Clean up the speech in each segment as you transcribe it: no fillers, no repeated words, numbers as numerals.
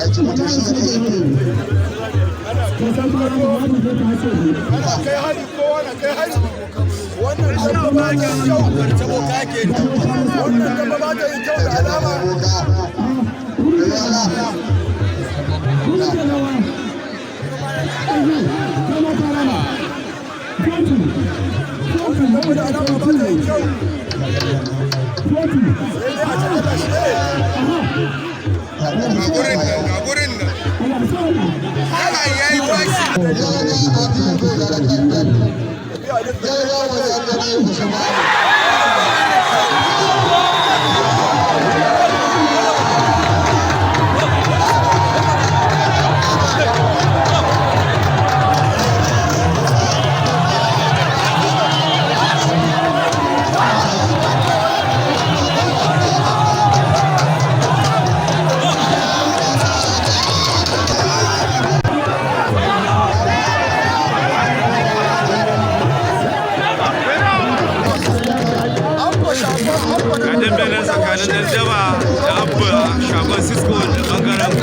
aiki mutum shi ne kai hari kowa na kai hari wannan dabba ba ta yi kyau kartabo kake wannan dabba ba ta yi kyau da alama tsakanin Dandaba da Abba shagon Cisco da bangaren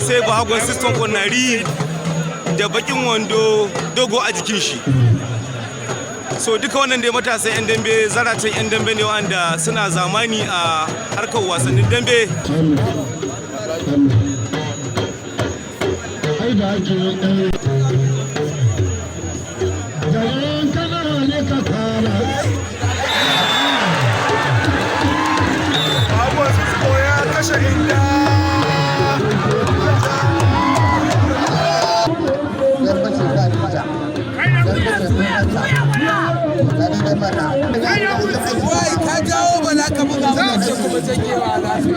sai ba hagon siston konari da bakin wando dogo a jikin shi. So duka wannan dai matasan 'yan dambe zaratan 'yan dambe ne wanda suna zamani a harkar wasannin dambe. Wai ka jawo ba za ka buga mu da kuma janyewa za su